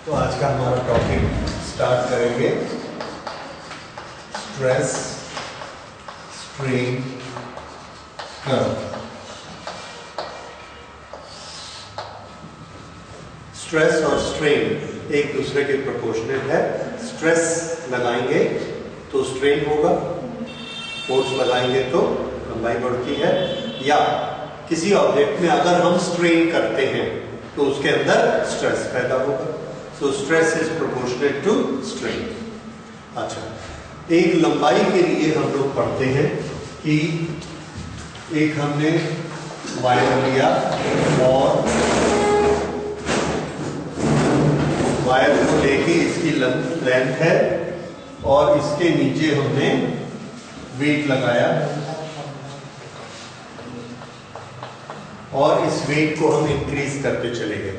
तो आज का हमारा टॉपिक स्टार्ट करेंगे स्ट्रेस स्ट्रेन कर्व। स्ट्रेस और स्ट्रेन एक दूसरे के प्रोपोर्शनल है। स्ट्रेस लगाएंगे तो स्ट्रेन होगा, फोर्स लगाएंगे तो लंबाई बढ़ती है। या किसी ऑब्जेक्ट में अगर हम स्ट्रेन करते हैं तो उसके अंदर स्ट्रेस पैदा होगा। So stress is proportional to strain. अच्छा, एक लंबाई के लिए हम लोग पढ़ते हैं कि एक हमने वायर लिया और वायर को लेके इसकी लेंथ है और इसके नीचे हमने वेट लगाया और इस वेट को हम इंक्रीज करते चले गए।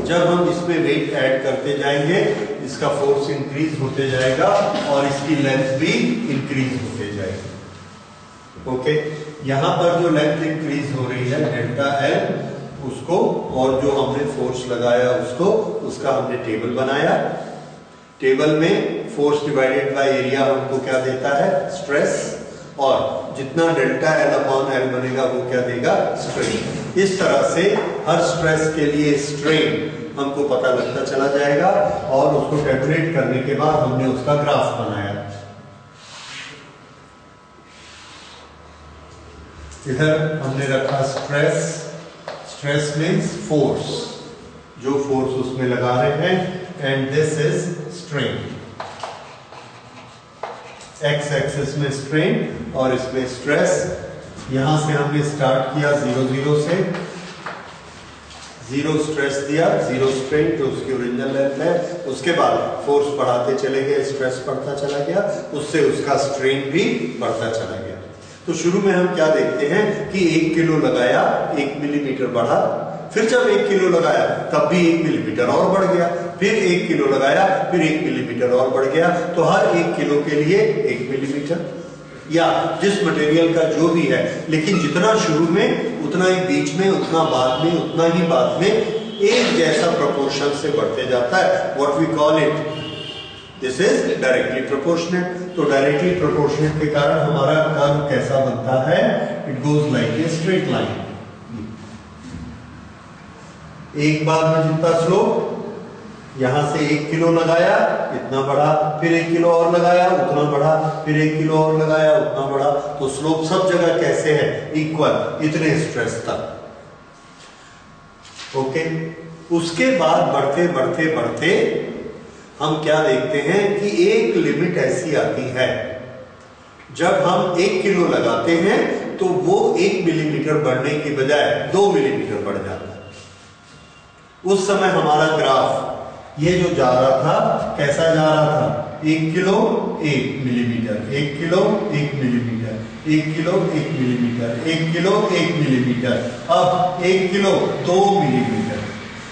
जब हम इसमें वेट ऐड करते जाएंगे इसका फोर्स इंक्रीज होते जाएगा और इसकी लेंथ भी इंक्रीज होते जाएगी। ओके, यहां पर जो लेंथ इंक्रीज हो रही है डेल्टा एल, उसको और जो हमने फोर्स लगाया उसको, उसका हमने टेबल बनाया। टेबल में फोर्स डिवाइडेड बाय एरिया हमको क्या देता है, स्ट्रेस, और जितना डेल्टा एल अपॉन एल बनेगा वो क्या देगा, स्ट्रेन। इस तरह से हर स्ट्रेस के लिए स्ट्रेन हमको पता लगता चला जाएगा और उसको कैलकुलेट करने के बाद हमने उसका ग्राफ बनाया। इधर हमने रखा स्ट्रेस, स्ट्रेस मीन्स फोर्स, जो फोर्स उसमें लगा रहे हैं, and this is strain. X axis में स्ट्रेन और इसमें स्ट्रेस। यहां से हमने स्टार्ट किया 0 0 से, 0 स्ट्रेस दिया, 0 स्ट्रेन जो उसकी ओरिजिनल लेंथ है। उसके बाद फोर्स बढ़ाते चले गए, स्ट्रेस बढ़ता चला गया, उससे उसका स्ट्रेन भी बढ़ता चला गया। तो शुरू में हम क्या देखते हैं कि 1 किलो लगाया, 1 मिलीमीटर बढ़ा। फिर जब 1 किलो लगाया तब भी 1 मिलीमीटर और बढ़ गया, फिर 1 किलो लगाया, फिर 1 मिलीमीटर और बढ़ गया। तो हर 1 किलो के लिए 1 मिलीमीटर, या जिस मटेरियल का जो भी है, लेकिन जितना शुरू में उतना ही बीच में, उतना बाद में, उतना ही बाद में, एक जैसा प्रोपोर्शन से बढ़ते जाता है। What we call it, this is directly proportionate. तो डायरेक्टली प्रोपोर्शनेट के कारण हमारा कर्व कैसा बनता है, it goes like a straight line. एक बार में जितना स्लोप, यहां से 1 किलो लगाया इतना बढ़ा, फिर 1 किलो और लगाया उतना बढ़ा, फिर 1 किलो और लगाया उतना बढ़ा। तो स्लोप सब जगह कैसे है, इक्वल, इतने स्ट्रेस तक। ओके, उसके बाद बढ़ते बढ़ते बढ़ते हम क्या देखते हैं कि एक लिमिट ऐसी आती है जब हम 1 किलो लगाते हैं तो वो 1 मिलीमीटर बढ़ने की बजाय 2 मिलीमीटर बढ़ जाता है। उस समय हमारा ग्राफ ये जो जा रहा था कैसा जा रहा था, 1 kilo 1 millimetre, 1 kilo 1 millimetre, 1 kilo 1 millimetre, 1 kilo 1 millimetre, अब 1 किलो 2 मिलीमीटर।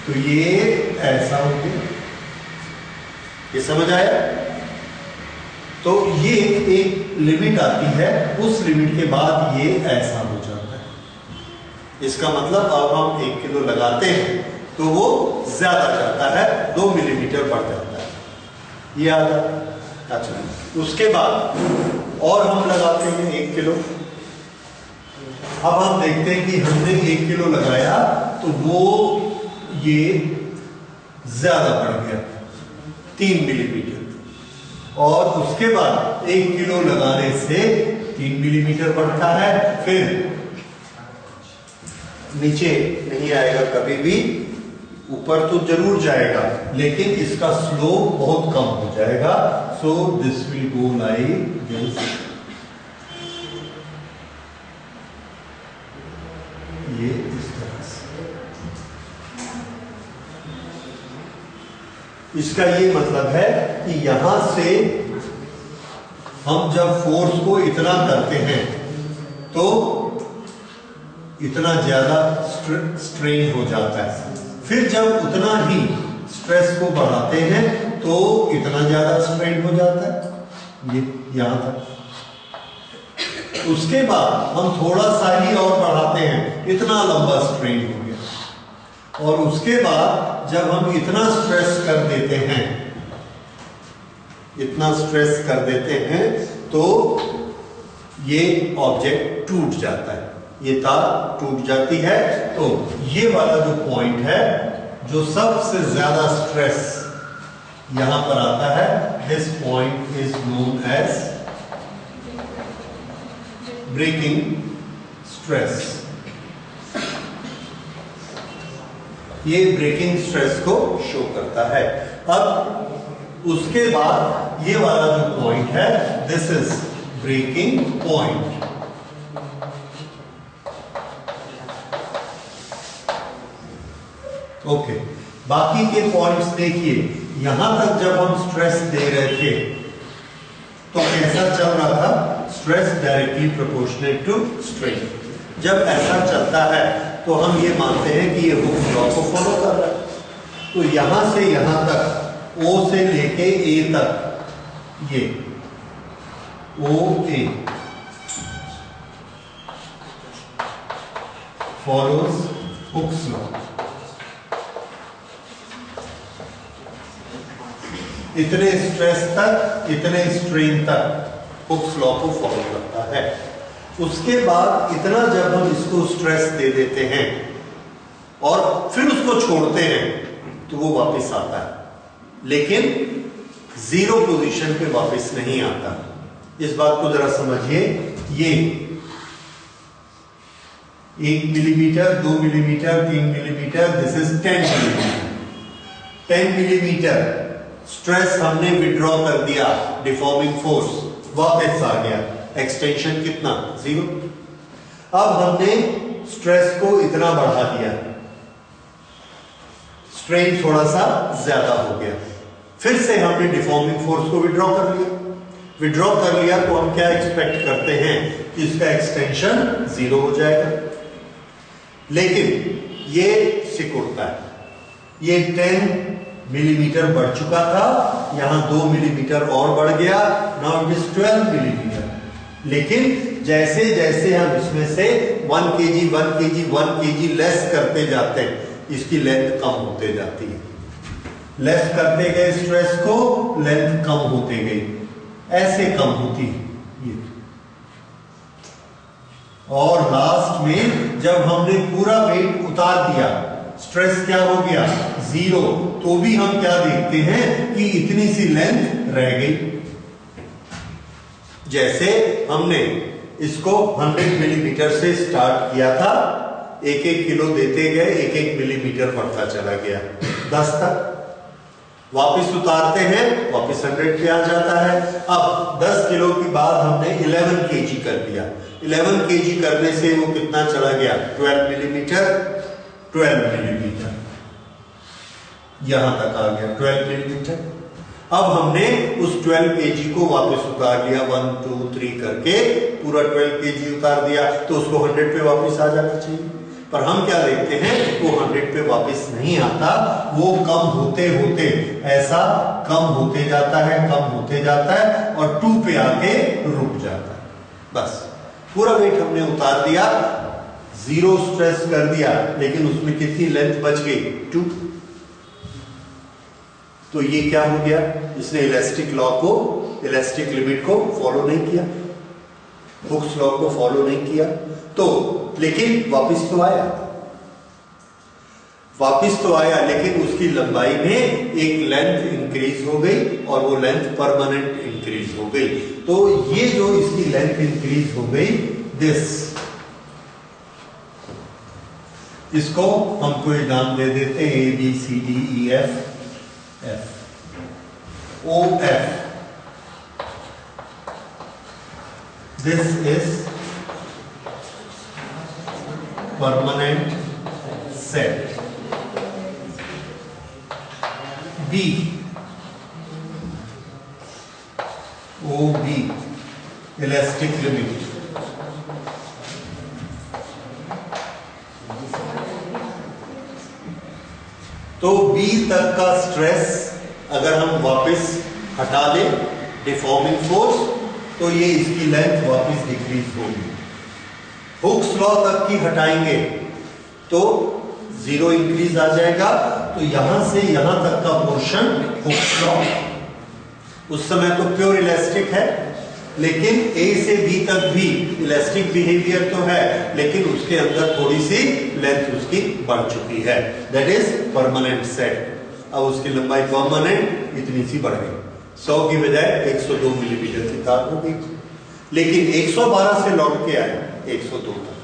तो ये ऐसा हो गया, ये समझ आया। तो ये एक लिमिट आती है, उस लिमिट के बाद ये ऐसा हो जाता है। इसका मतलब अब हम 1 किलो लगाते हैं तो वो ज्यादा जाता है, 2 मिलीमीटर बढ़ जाता है, ये आधा। अच्छा, उसके बाद और हम लगाते हैं 1 किलो। अब हम देखते हैं कि हमने 1 किलो लगाया तो वो ये ज्यादा बढ़ गया, 3 मिलीमीटर, और उसके बाद 1 किलो लगाने से 3 मिलीमीटर बढ़ता है, फिर नीचे नहीं आएगा कभी भी, ऊपर तो जरूर जाएगा लेकिन इसका स्लोप बहुत कम हो जाएगा। So this will go like this. ये इस तरह से, इसका ये मतलब है कि यहां से हम जब फोर्स को इतना करते हैं तो इतना ज्यादा स्ट्रेन हो जाता है, फिर जब उतना ही स्ट्रेस को बढ़ाते हैं तो इतना ज्यादा स्ट्रेन हो जाता है, ये यहां तक। उसके बाद हम थोड़ा सा ही और बढ़ाते हैं, इतना लंबा स्ट्रेन हो गया। और उसके बाद जब हम इतना स्ट्रेस कर देते हैं, इतना स्ट्रेस कर देते हैं तो ये ऑब्जेक्ट टूट जाता है, ये तार टूट जाती है। तो ये वाला जो पॉइंट है, जो सबसे ज्यादा स्ट्रेस यहां पर आता है, this point is known as breaking stress. ये ब्रेकिंग स्ट्रेस को शो करता है। अब उसके बाद ये वाला जो पॉइंट है, this is breaking point. Okay, बाकी के पॉइंट्स देखिए। यहां तक जब हम स्ट्रेस दे रहे थे तो कैसा चल रहा था? Stress directly proportionate to strain. जब ऐसा चलता है तो हम ये मानते हैं कि ये हुक्स लॉ को फॉलो कर रहा है। तो यहां से यहां तक, O से लेके A तक, ये OA फॉलोज हुक्स लॉ। इतने स्ट्रेस तक, इतने स्ट्रेन तक हुक्स लॉ को फॉलो करता है। उसके बाद इतना जब हम इसको स्ट्रेस दे देते हैं और फिर उसको छोड़ते हैं तो वो वापस आता है, लेकिन जीरो पोजीशन पे वापस नहीं आता। इस बात को जरा समझिए। ये 1 millimetre, 2 millimetre, 3 millimetre, this is 10 millimetre. 10 millimetre stress हमने विड्रॉ कर दिया, डिफॉर्मिंग फोर्स वापस आ गया। एक्सटेंशन कितना? 0। अब हमने स्ट्रेस को इतना बढ़ा दिया, स्ट्रेन थोड़ा सा ज्यादा हो गया, फिर से हमने डिफॉर्मिंग फोर्स को विड्रॉ कर लिया। विड्रॉ कर लिया तो हम क्या एक्सपेक्ट करते हैं कि इसका एक्सटेंशन 0 हो जाएगा, लेकिन ये सिकुड़ता है। ये 10 मिलीमीटर बढ़ चुका था, यहां 2 मिलीमीटर और बढ़ गया, नाउ इट इज 12 मिलीमीटर। लेकिन जैसे जैसे हम इसमें से 1 kg, 1 kg, 1 kg लेस करते जाते हैं, इसकी लेंथ कम होते जाती है। लेस करते गए स्ट्रेस को, लेंथ कम होते गई, ऐसे कम होती है ये। और लास्ट में जब हमने पूरा वेट उतार दिया, स्ट्रेस क्या हो गया? 0। तो भी हम क्या देखते हैं कि इतनी सी लेंथ रह गई। जैसे हमने इसको 100 मिलीमीटर से स्टार्ट किया था, 1-1 किलो देते गए, 1-1 मिलीमीटर बढ़ता चला गया 10 तक। वापस उतारते हैं, वापस 100 पे आ जाता है। अब 10 किलो के बाद हमने 11 kg कर दिया। 11 kg करने से वो कितना चला गया? 12 मिलीमीटर, 12 मिलीमीटर, यहां तक आ गया 12 मिलीमीटर। अब हमने उस 12 kg को वापस उतार लिया, 1, 2, 3 करके पूरा 12 kg उतार दिया, तो उसको 100 पे वापस आ जाना चाहिए। पर हम क्या देखते हैं, वो 100 पे वापस नहीं आता, वो कम होते होते ऐसा कम होते जाता है, कम होते जाता है और 2 पे आके रुक जाता है। बस पूरा वेट हमने उतार दिया, 0 स्ट्रेस कर दिया, लेकिन उसमें कितनी लेंथ बच गई? 2। तो ये क्या हो गया? इसने इलास्टिक लॉ को, इलास्टिक लिमिट को फॉलो नहीं किया, हुक्स लॉ को फॉलो नहीं किया। तो लेकिन वापस तो आया, वापस तो आया, लेकिन उसकी लंबाई में एक लेंथ इंक्रीज हो गई और वो लेंथ परमानेंट इंक्रीज हो गई। तो ये जो इसकी लेंथ इंक्रीज हो गई, दिस, इसको हम कोई नाम दे देते हैं, ABCDEF, OF। This is permanent set। B, OB, elastic limit। तो B तक का स्ट्रेस अगर हम वापस हटा दें, डिफॉर्मिंग फोर्स, तो ये इसकी लेंथ वापस डिक्रीज होगी। हुक्स लॉ तक की हटाएंगे तो 0 इंक्रीज आ जाएगा, तो यहां से यहां तक का पोर्शन हुक लॉ, उस समय तो प्योर इलास्टिक है, लेकिन A से B तक भी इलास्टिक बिहेवियर तो है, लेकिन उसके अंदर थोड़ी सी लेंथ उसकी बढ़ चुकी है, दैट इज परमानेंट सेट। अब उसकी लंबाई परमानेंट इतनी सी बढ़ गई, 100 की बजाय 102 मिलीमीटर की तार हो गई, लेकिन 112 से लौट के आए 102 तक,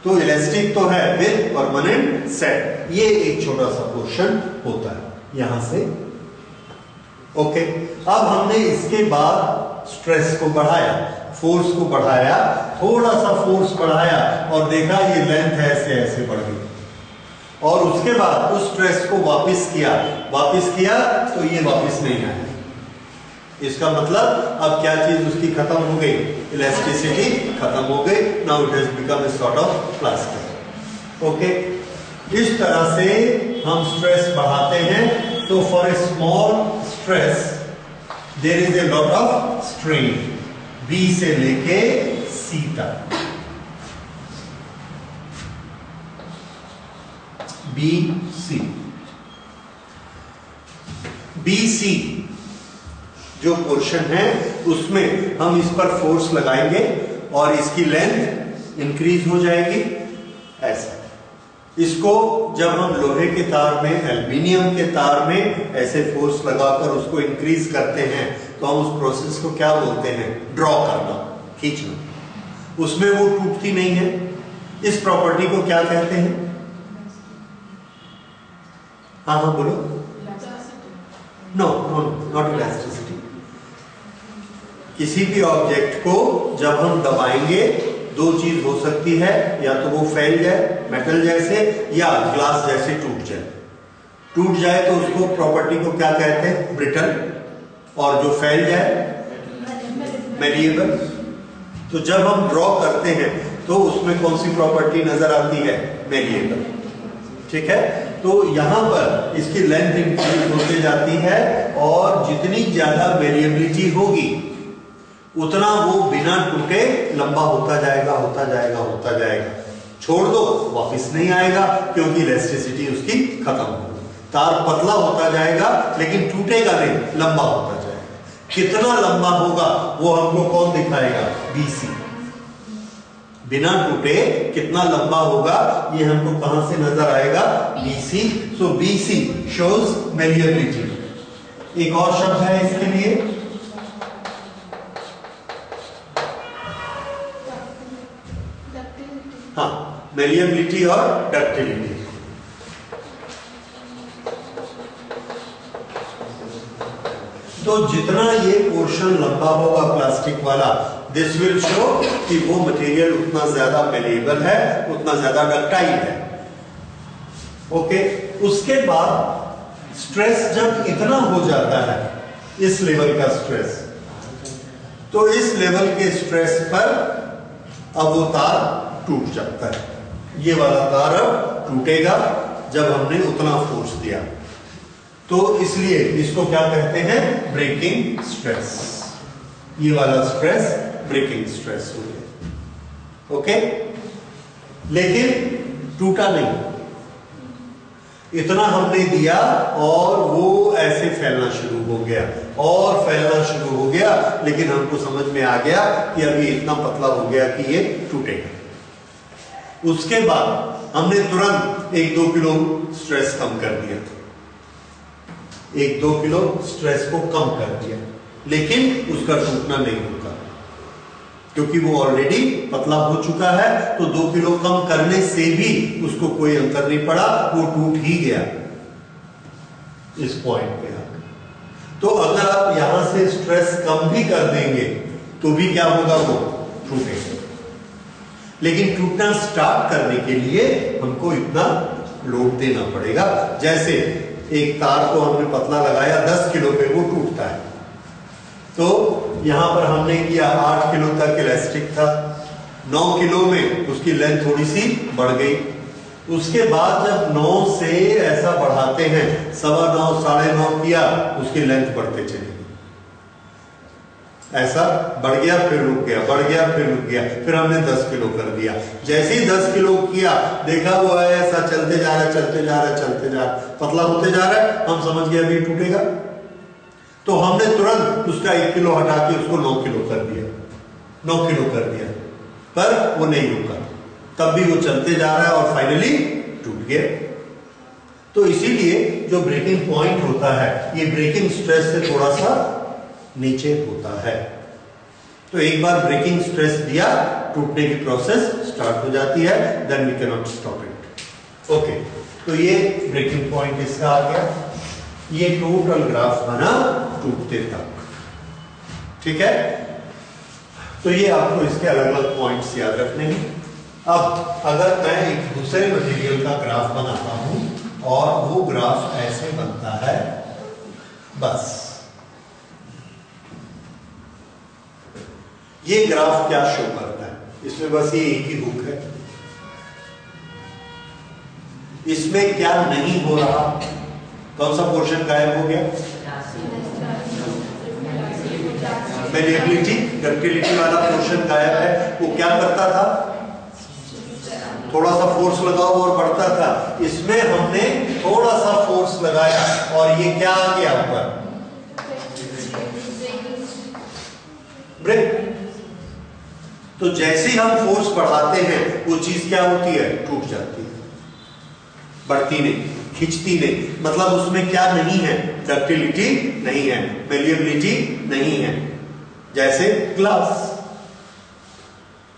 तो इलास्टिक तो है विद परमानेंट सेट। ये एक छोटा सा पोर्शन होता है यहां से। ओके, अब हमने इसके बाद स्ट्रेस को बढ़ाया, फोर्स को बढ़ाया, थोड़ा सा फोर्स बढ़ाया और देखा ये लेंथ ऐसे ऐसे बढ़ गई, और उसके बाद उस स्ट्रेस को वापस किया तो ये वापस नहीं आया। इसका मतलब अब क्या चीज उसकी खत्म हो गई, इलास्टिसिटी खत्म हो गई, now it has become a sort of plastic. Okay, इस तरह से हम स्ट्रेस बढ़ाते हैं। तो for a small stress there is a lot of strain, B से लेके C तक, BC जो पोर्शन है उसमें हम इस पर फोर्स लगाएंगे और इसकी लेंथ इंक्रीज हो जाएगी ऐसा। इसको जब हम लोहे के तार में, एल्युमिनियम के तार में ऐसे फोर्स लगाकर उसको इंक्रीज करते हैं तो हम उस प्रोसेस को क्या बोलते हैं, ड्रॉ करना, खींचना। उसमें वो टूटती नहीं है। इस प्रॉपर्टी को क्या कहते हैं? हाँ हाँ बोलो। No no not elasticity. किसी भी ऑब्जेक्ट को जब हम दबाएंगे दो चीज हो सकती है, या तो वो फैल जाए मेटल जैसे, या ग्लास जैसे टूट जाए। टूट जाए तो उसको प्रॉपर्टी को क्या कहते हैं, ब्रिटल, और जो फैल जाए मैलिएबल। तो जब हम ड्रॉ करते हैं तो उसमें कौन सी प्रॉपर्टी नजर आती है, मैलिएबल। ठीक है, तो यहां पर इसकी लेंथ इंक्रीज होते जाती है और जितनी ज्यादा वेरिएबिलिटी होगी उतना वो बिना टूटे लंबा होता जाएगा, होता जाएगा, होता जाएगा। छोड़ दो वापस नहीं आएगा क्योंकि इलास्टिसिटी उसकी खत्म होगी। तार पतला होता जाएगा लेकिन टूटेगा नहीं, लंबा होता जाएगा। कितना लंबा होगा वो हमको कौन दिखाएगा, BC। बिना टूटे कितना लंबा होगा ये हमको कहां से नजर आएगा, BC। सो BC शोज मैलिएबिलिटी। एक और शब्द है इसके लिए, हाँ, मैलिएबिलिटी और डक्टिलिटी। तो जितना ये पोर्शन लंबा होगा प्लास्टिक वाला, दिस विल शो कि वो मटेरियल उतना ज्यादा मैलिएबल है, उतना ज्यादा डक्टाइल है। ओके, उसके बाद स्ट्रेस जब इतना हो जाता है, इस लेवल का स्ट्रेस, तो इस लेवल के स्ट्रेस पर अब वो तार टूट जाता है। ये वाला तार अब टूटेगा जब हमने उतना फोर्स दिया। तो इसलिए इसको क्या कहते हैं, ब्रेकिंग स्ट्रेस। ये वाला स्ट्रेस ब्रेकिंग स्ट्रेस हो गया। ओके, लेकिन टूटा नहीं, इतना हमने दिया और वो ऐसे फैलना शुरू हो गया और फैलना शुरू हो गया, लेकिन हमको समझ में आ गया कि अभी इतना पतला हो गया कि ये टूटेगा। उसके बाद हमने तुरंत 1-2 किलो स्ट्रेस कम कर दिया, 1-2 किलो स्ट्रेस को कम कर दिया, लेकिन उसका टूटना नहीं रुका क्योंकि वो ऑलरेडी पतला हो चुका है। तो 2 किलो कम करने से भी उसको कोई अंतर नहीं पड़ा, वो टूट ही गया इस पॉइंट पे आकर। तो अगर आप यहां से स्ट्रेस कम भी कर देंगे तो भी क्या होगा, वो टूटेगा। लेकिन टूटना स्टार्ट करने के लिए हमको इतना लोड देना पड़ेगा। जैसे एक तार को हमने पतला लगाया 10 किलो पे, वो टूटता है। तो यहां पर हमने किया 8 किलो तक इलास्टिक था, 9 किलो में उसकी लेंथ थोड़ी सी बढ़ गई। उसके बाद जब 9 से ऐसा बढ़ाते हैं, 9.25, 9.5 किया, उसकी लेंथ बढ़ते चली गई। ऐसा बढ़ गया फिर रुक गया, बढ़ गया फिर रुक गया, फिर हमने 10 किलो कर दिया। जैसे ही 10 किलो किया, देखा हुआ है ऐसा चलते जा रहा है, चलते जा रहा है, चलते जा रहा है, पतला होते जा रहा है, हम समझ गए अभी टूटेगा। तो हमने तुरंत उसका 1 किलो हटा के उसको 9 किलो कर दिया, 9 किलो कर दिया, पर वो नहीं रुका, तब भी वो चलते जा रहा है और फाइनली टूट गया। तो इसीलिए जो ब्रेकिंग पॉइंट होता है ये ब्रेकिंग स्ट्रेस से थोड़ा सा नीचे होता है। तो एक बार ब्रेकिंग स्ट्रेस दिया, टूटने की प्रोसेस स्टार्ट हो जाती है, then we can not stop it. Okay, तो ये ब्रेकिंग पॉइंट इसका आ गया। ये टोटल ग्राफ बना टूटते तक, ठीक है। तो ये आपको इसके अलग अलग पॉइंट्स याद रखने हैं। अब अगर मैं एक दूसरे मटेरियल का ग्राफ बनाता हूं और वो ग्राफ ऐसे बनता है, बस ये ग्राफ क्या शो करता है, इसमें बस ये एक ही हुक है, इसमें क्या नहीं हो रहा, कौन सा पोर्शन गायब हो गया, वेरिएबिलिटी, डक्टिलिटी वाला पोर्शन गायब है। वो क्या करता था, थोड़ा सा फोर्स लगाओ और बढ़ता था, इसमें हमने थोड़ा सा फोर्स लगाया और ये क्या आ गया ऊपर, ब्रेक। तो जैसे ही हम फोर्स बढ़ाते हैं वो चीज क्या होती है, टूट जाती है, बढ़ती नहीं, खिंचती नहीं। मतलब उसमें क्या नहीं है, डक्टिलिटी नहीं है, मेलिएबिलिटी नहीं है। जैसे ग्लास,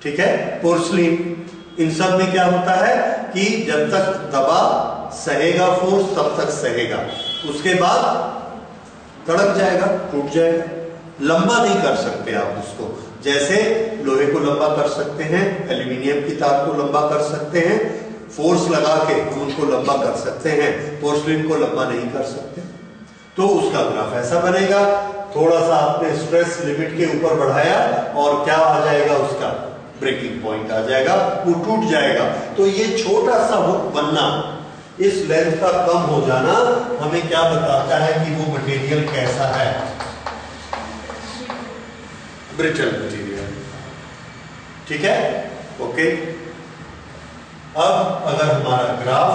ठीक है, पोर्सलिन, इन सब में क्या होता है कि जब तक दबाव सहेगा फोर्स तब तक सहेगा, उसके बाद तड़क जाएगा, टूट जाएगा। लंबा नहीं कर सकते आप उसको, जैसे लोहे को लंबा कर सकते हैं, एल्यूमिनियम की तार को लंबा कर सकते हैं, फोर्स लगा के हम उनको लंबा कर सकते हैं, पोर्सलिन को लंबा नहीं कर सकते। तो उसका ग्राफ ऐसा बनेगा, थोड़ा सा आपने स्ट्रेस लिमिट के ऊपर बढ़ाया और क्या आ जाएगा, उसका ब्रेकिंग पॉइंट आ जाएगा, वो टूट जाएगा। तो ये छोटा सा हुक बनना, इस लेंथ का कम हो जाना हमें क्या बताता है कि वो मटेरियल कैसा है, ब्रिटल मटेरियल, ठीक है। ओके, अब अगर हमारा ग्राफ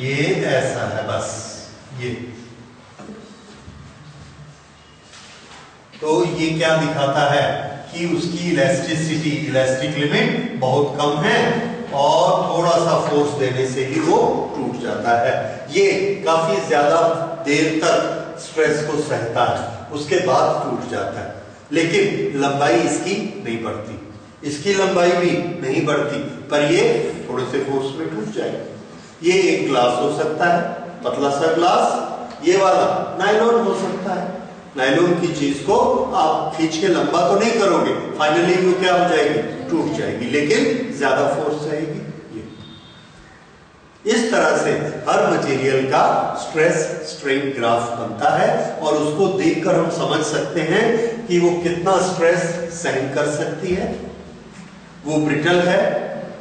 ये ऐसा है, बस ये, तो ये क्या दिखाता है कि उसकी इलास्टिसिटी, इलास्टिक लिमिट बहुत कम है और थोड़ा सा फोर्स देने से ही वो टूट जाता है। ये काफी ज्यादा देर तक स्ट्रेस को सहता है, उसके बाद टूट जाता है, लेकिन लंबाई इसकी नहीं बढ़ती, इसकी लंबाई भी नहीं बढ़ती, पर ये थोड़े से फोर्स में टूट जाएगा। ये एक ग्लास हो सकता है, पतला सा ग्लास, ये वाला नायलॉन हो सकता है। नायलॉन की चीज को आप खींच के लंबा तो नहीं करोगे, फाइनली वो क्या हो जाएगी, टूट जाएगी, लेकिन ज्यादा फोर्स रहेगी। इस तरह से हर मटेरियल का स्ट्रेस स्ट्रेन ग्राफ बनता है और उसको देखकर हम समझ सकते हैं कि वो कितना स्ट्रेस सहन कर सकती है, वो ब्रिटल है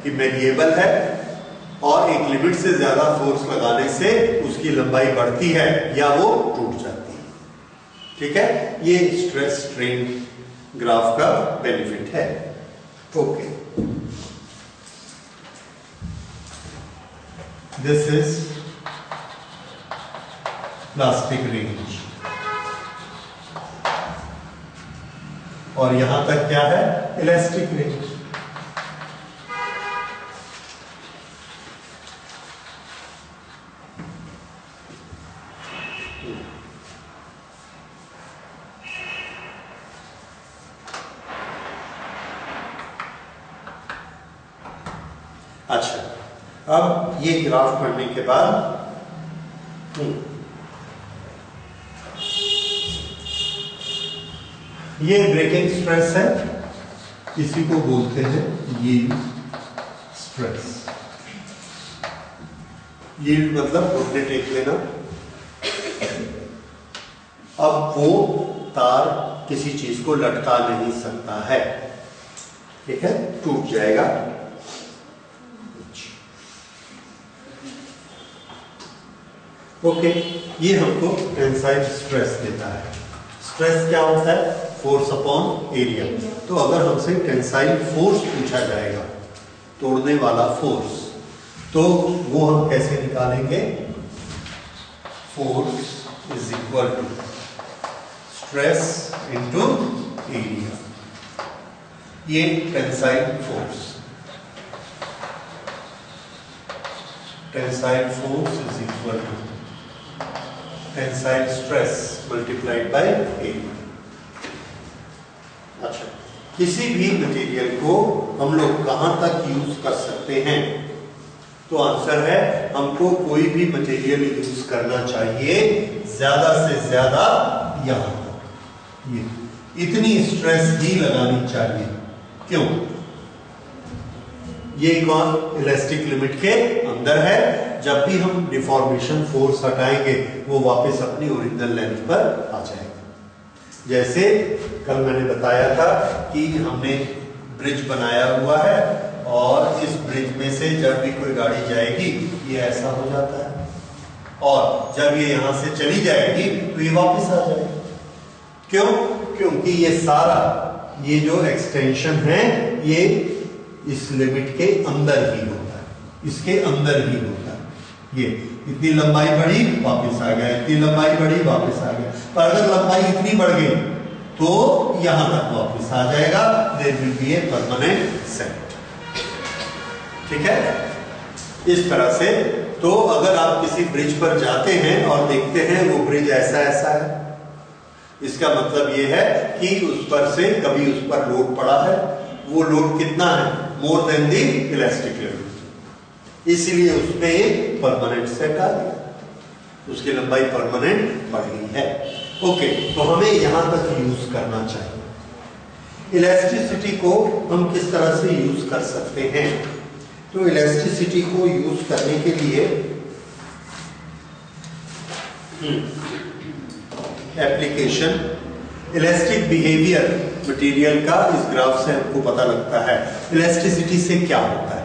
कि मेलिएबल है, और एक लिमिट से ज्यादा फोर्स लगाने से उसकी लंबाई बढ़ती है या वो टूट जाती है, ठीक है। ये स्ट्रेस स्ट्रेन ग्राफ का बेनिफिट है। Okay, this is plastic range, और यहां तक क्या है, इलास्टिक रेंज। अच्छा, अब ये ग्राफ पढ़ने के बाद ये ब्रेकिंग स्ट्रेस है, इसी को बोलते हैं यील्ड स्ट्रेस। यील्ड मतलब घुटने टेक लेना। अब वो तार किसी चीज को लटका नहीं सकता है, ठीक है, टूट जाएगा। ओके, ये हमको टेंसाइल स्ट्रेस देता है। स्ट्रेस क्या होता है? Force upon area. तो अगर हमसे टेंसाइल फोर्स पूछा जाएगा, तोड़ने वाला फोर्स, तो वो हम कैसे निकालेंगे? Force is equal to stress into area. ये tensile force, tensile force is equal to tensile stress multiplied by area. अच्छा, किसी भी मटेरियल को हम लोग कहां तक यूज कर सकते हैं? तो आंसर है हमको कोई भी मटेरियल यूज करना चाहिए ज्यादा से ज्यादा यहां तक, ये इतनी स्ट्रेस ही लगानी चाहिए। क्यों? ये कौन? इलास्टिक लिमिट के अंदर है। जब भी हम डिफॉर्मेशन फोर्स हटाएंगे वो वापस अपनी ओरिजिनल लेंथ पर आ जाएगा। जैसे कल मैंने बताया था कि हमने ब्रिज बनाया हुआ है और इस ब्रिज में से जब भी कोई गाड़ी जाएगी ये ऐसा हो जाता है, और जब ये यहां से चली जाएगी तो ये वापस आ जाएगी। क्यों? क्योंकि ये सारा ये जो एक्सटेंशन है ये इस लिमिट के अंदर ही होता है, इसके अंदर ही होता है। ये इतनी लंबाई बढ़ी वापस आ गया, इतनी लंबाई बढ़ी वापस आ गया। पर अगर लंबाई इतनी बढ़ गई तो यहां तक वापस आ जाएगा। There will be a permanent set. ठीक है? इस तरह से तो अगर आप किसी ब्रिज पर जाते हैं और देखते हैं वो ब्रिज ऐसा ऐसा है, इसका मतलब ये है कि उस पर से कभी उस पर लोड पड़ा है। वो लोड कितना है? More than the elastic limit. इसलिए उसमें एक परमानेंट सेट आ गया, उसकी लंबाई परमानेंट बढ़ गई है। ओके, तो हमें यहां तक यूज करना चाहिए। इलास्टिसिटी को हम किस तरह से यूज कर सकते हैं? तो इलास्टिसिटी को यूज करने के लिए एप्लीकेशन, इलास्टिक बिहेवियर मटेरियल का इस ग्राफ से हमको पता लगता है। इलास्टिसिटी से क्या होता है?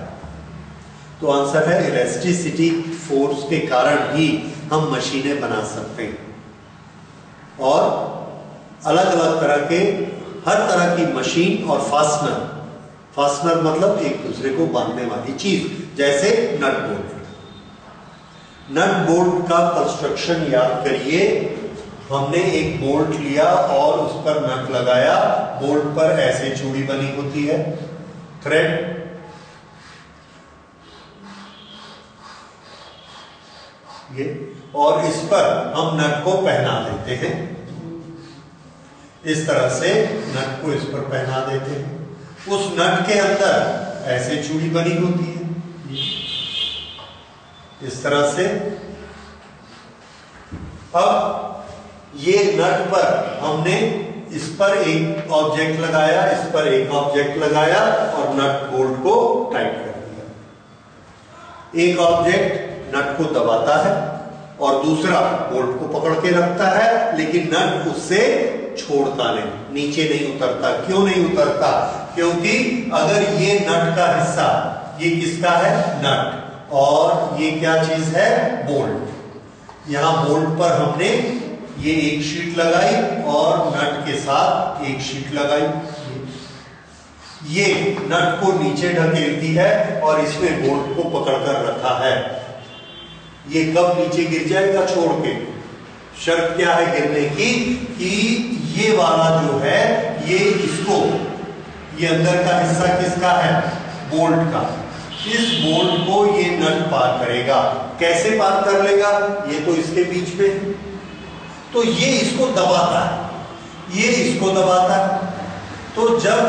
तो आंसर है इलास्टिसिटी फोर्स के कारण ही हम मशीनें बना सकते हैं, और अलग अलग तरह के हर तरह की मशीन और फास्टनर, फास्टनर मतलब एक दूसरे को बांधने वाली चीज, जैसे नट बोल्ट। नट बोल्ट का कंस्ट्रक्शन याद करिए। हमने एक बोल्ट लिया और उस पर नट लगाया, बोल्ट पर ऐसे चूड़ी बनी होती है, थ्रेड, ये, और इस पर हम नट को पहना देते हैं। इस तरह से नट को इस पर पहना देते हैं। उस नट के अंदर ऐसे चूड़ी बनी होती है, इस तरह से। अब ये नट पर हमने इस पर एक ऑब्जेक्ट लगाया, इस पर एक ऑब्जेक्ट लगाया और नट बोल्ट को टाइट कर दिया। एक ऑब्जेक्ट नट को दबाता है और दूसरा बोल्ट को पकड़ के रखता है, लेकिन नट उससे छोड़ता नहीं, नीचे नहीं उतरता। क्यों नहीं उतरता? क्योंकि अगर ये नट का हिस्सा, ये किसका है? नट, और ये क्या चीज है? बोल्ट। यहां बोल्ट पर हमने ये एक शीट लगाई और नट के साथ एक शीट लगाई। ये नट को नीचे ढकेलती है और इसमें बोल्ट को पकड़कर रखा है। ये कब नीचे गिर जाएगा छोड़ के? शर्त क्या है गिरने की? कि ये वाला जो है ये इसको, ये अंदर का हिस्सा किसका है? बोल्ट का। इस बोल्ट को ये नट पार करेगा। कैसे पार कर लेगा? ये तो इसके बीच में है, तो ये इसको दबाता है, ये इसको दबाता है। तो जब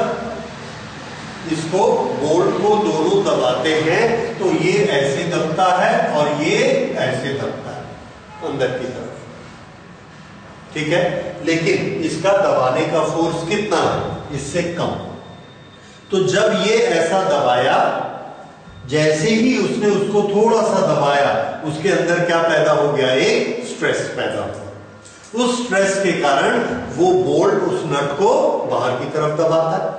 इसको बोल्ट को दोनों दबाते हैं तो ये ऐसे दबता है और ये ऐसे दबता है अंदर की तरफ। ठीक है? लेकिन इसका दबाने का फोर्स कितना है? इससे कम। तो जब ये ऐसा दबाया, जैसे ही उसने उसको थोड़ा सा दबाया, उसके अंदर क्या पैदा हो गया? एक स्ट्रेस पैदा हो। उस स्ट्रेस के कारण वो बोल्ट उस नट को बाहर की तरफ दबाता है।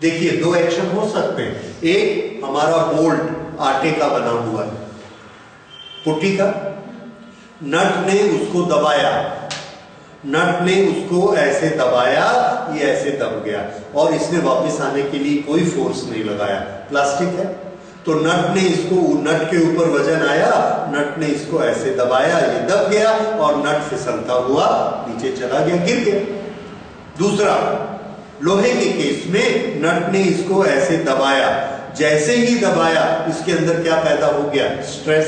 देखिए, दो एक्शन हो सकते हैं। एक, हमारा बोल्ट आटे का बना हुआ है, पुट्टी का, नट ने उसको दबाया, नट ने उसको ऐसे दबाया, ये ऐसे दब गया और इसने वापस आने के लिए कोई फोर्स नहीं लगाया, प्लास्टिक है। तो नट ने इसको, नट के ऊपर वजन आया, नट ने इसको ऐसे दबाया, ये दब गया और नट फिसलता हुआ नीचे चला गया, गिर गया। दूसरा, लोहे के केस में नट ने इसको ऐसे दबाया, जैसे ही दबाया इसके अंदर क्या पैदा हो गया, स्ट्रेस,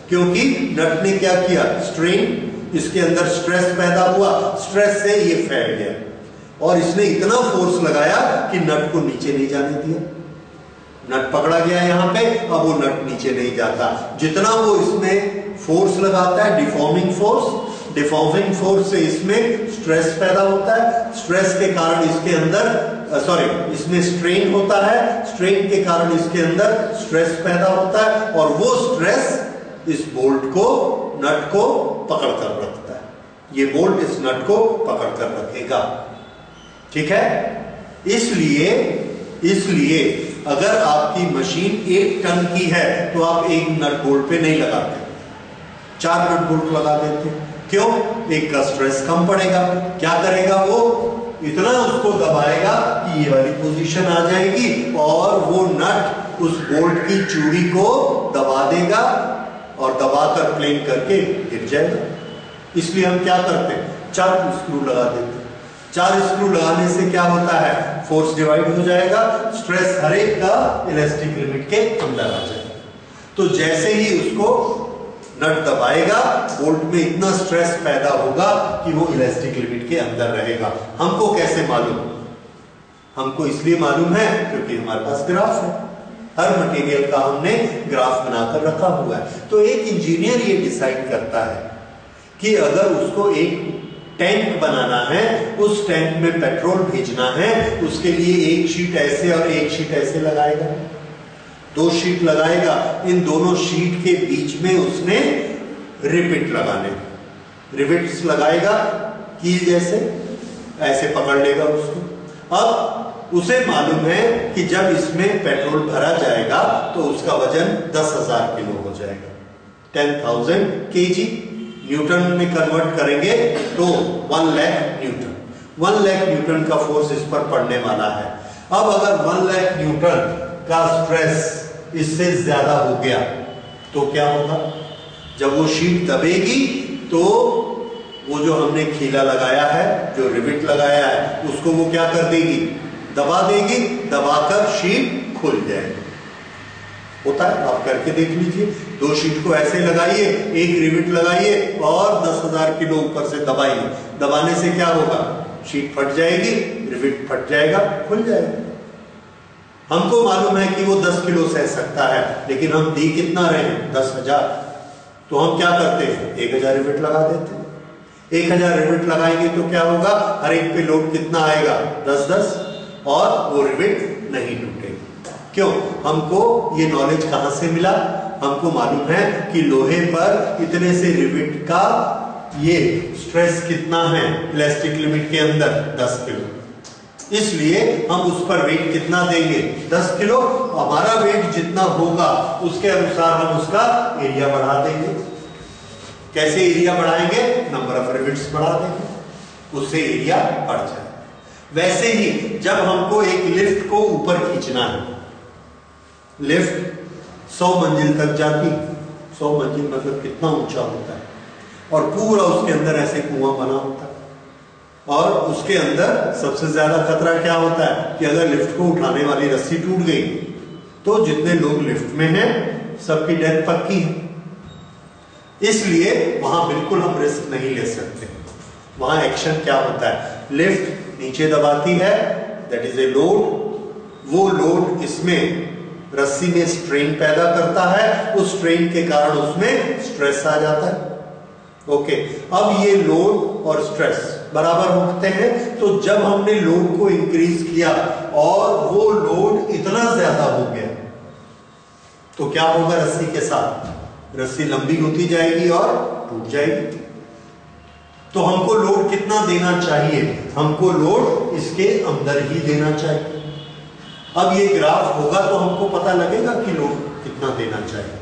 क्योंकि नट ने क्या किया, स्ट्रेन, इसके अंदर स्ट्रेस पैदा हुआ, स्ट्रेस से ये फैल गया और इसने इतना फोर्स लगाया कि नट को नीचे नहीं जाने दिया। नट पकड़ा गया यहां पे, अब वो नट नीचे नहीं जाता। जितना वो इसमें फोर्स लगाता है, डिफॉर्मिंग फोर्स से इसमें स्ट्रेस पैदा होता है, स्ट्रेस के कारण इसके अंदर इसमें स्ट्रेन होता है, स्ट्रेन के कारण इसके अंदर स्ट्रेस पैदा होता है और वो स्ट्रेस इस बोल्ट को, नट को पकड़ कर रखता है। ये बोल्ट इस नट को पकड़ कर रखेगा, ठीक है। इसलिए अगर आपकी मशीन 1 टन की है तो आप एक नट बोल्ट पे नहीं लगाते, 4 नट बोल्ट लगा देते। क्यों? एक का स्ट्रेस कम पड़ेगा। क्या करेगा वो? इतना उसको दबाएगा कि ये वाली पोजीशन आ जाएगी और वो नट उस बोल्ट की चूड़ी को दबा देगा और दबाकर प्लेन करके गिर जाएगा। इसलिए हम क्या करते हैं, 4 स्क्रू लगा देते हैं। 4 स्क्रू लगाने से क्या होता है, फोर्स डिवाइड हो जाएगा, स्ट्रेस हर एक का इलास्टिक लिमिट के अंदर आ जाएगा। तो जैसे ही उसको नट दबाएगा, बोल्ट में इतना स्ट्रेस पैदा होगा कि वो इलास्टिक लिमिट के अंदर रहेगा। हमको कैसे मालूम? हमको इसलिए मालूम है क्योंकि हमारे पास ग्राफ है, हर मटेरियल का हमने ग्राफ बनाकर रखा हुआ है। तो एक इंजीनियर ये डिसाइड करता है कि अगर उसको एक टैंक बनाना है, उस टैंक में पेट्रोल भेजना है, उसके लिए एक शीट ऐसे और एक शीट ऐसे लगाएगा, 2 शीट लगाएगा। इन दोनों शीट के बीच में उसने रिवेट लगाने, रिवेट्स लगाएगा कील जैसे, ऐसे पकड़ लेगा उसको। अब उसे मालूम है कि जब इसमें पेट्रोल भरा जाएगा तो उसका वजन 10,000 किलो हो जाएगा, 10,000 kg। न्यूटन में कन्वर्ट करेंगे तो 1 लाख न्यूटन, 1 लाख न्यूटन का फोर्स इस पर पड़ने वाला है। अब अगर 1 लाख न्यूटन का स्ट्रेस इससे ज्यादा हो गया तो क्या होगा? जब वो शीट दबेगी तो वो जो हमने खीला लगाया है, जो रिवेट लगाया है, उसको वो क्या कर देगी, दबा देगी, दबाकर शीट खुल जाएगी। होता है, आप करके देख लीजिए। 2 शीट को ऐसे लगाइए, एक रिवेट लगाइए और 10,000 किलो ऊपर से दबाइए। दबाने से क्या होगा, शीट फट जाएगी, रिवेट फट जाएगा, खुल जाएगा। हमको मालूम है कि वो 10 किलो सह सकता है, लेकिन हम दी कितना रहे हैं, 10,000। तो हम क्या करते हैं, 1,000 रिवेट लगा देते हैं। 1,000 रिवेट लगाएंगे तो क्या होगा, हर एक पे लोड कितना आएगा, 10-10, और वो रिवेट नहीं टूटेगी। क्यों? हमको ये नॉलेज कहां से मिला? हमको मालूम है कि लोहे पर इतने से रिवेट का ये स्ट्रेस कितना है इलास्टिक लिमिट के अंदर, 10 किलो। इसलिए हम उस पर वेट कितना देंगे, 10 किलो। हमारा वेट जितना होगा उसके अनुसार हम उसका एरिया बढ़ा देंगे। कैसे एरिया बढ़ाएंगे? नंबर ऑफ रिवेट्स बढ़ा देंगे, उससे एरिया बढ़ जाए। वैसे ही जब हमको एक लिफ्ट को ऊपर खींचना है, लिफ्ट 100 मंजिल तक जाती, 100 मंजिल मतलब कितना ऊंचा होता है, और पूरा उसके अंदर ऐसे कुआं बना होता है। और उसके अंदर सबसे ज्यादा खतरा क्या होता है कि अगर लिफ्ट को उठाने वाली रस्सी टूट गई तो जितने लोग लिफ्ट में हैं सबकी डेथ पक्की है। इसलिए वहां बिल्कुल हम रिस्क नहीं ले सकते। वहां एक्शन क्या होता है, लिफ्ट नीचे दबाती है, दैट इज ए लोड। वो लोड इसमें रस्सी में स्ट्रेन पैदा करता है, उस स्ट्रेन के कारण उसमें स्ट्रेस आ जाता है। ओके, अब ये लोड और स्ट्रेस बराबर होते हैं। तो जब हमने लोड को इंक्रीज किया और वो लोड इतना ज्यादा हो गया तो क्या होगा रस्सी के साथ, रस्सी लंबी होती जाएगी और टूट जाएगी। तो हमको लोड कितना देना चाहिए, हमको लोड इसके अंदर ही देना चाहिए। अब ये ग्राफ होगा तो हमको पता लगेगा कि लोड कितना देना चाहिए,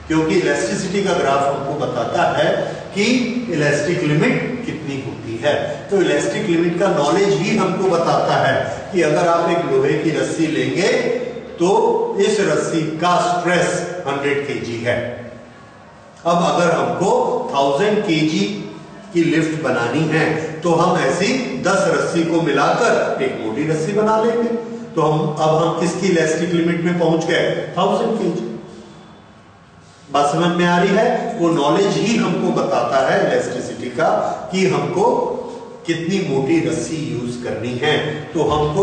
क्योंकि इलास्टिसिटी का ग्राफ हमको बताता है कि इलास्टिक लिमिट कितनी होती है। तो इलास्टिक लिमिट का नॉलेज ही हमको बताता है कि अगर आप एक लोहे की रस्सी लेंगे तो इस रस्सी का स्ट्रेस 100 kg है। अब अगर हमको 1000 kg की लिफ्ट बनानी है तो हम ऐसी 10 रस्सी को मिलाकर एक मोटी रस्सी बना लेंगे। तो हम किसकी इलास्टिक लिमिट में पहुंच गए? 1000 kg। बात समझ में आ रही है? वो नॉलेज ही हमको बताता है इलास्टिसिटी का कि हमको कितनी मोटी रस्सी यूज करनी है। तो हमको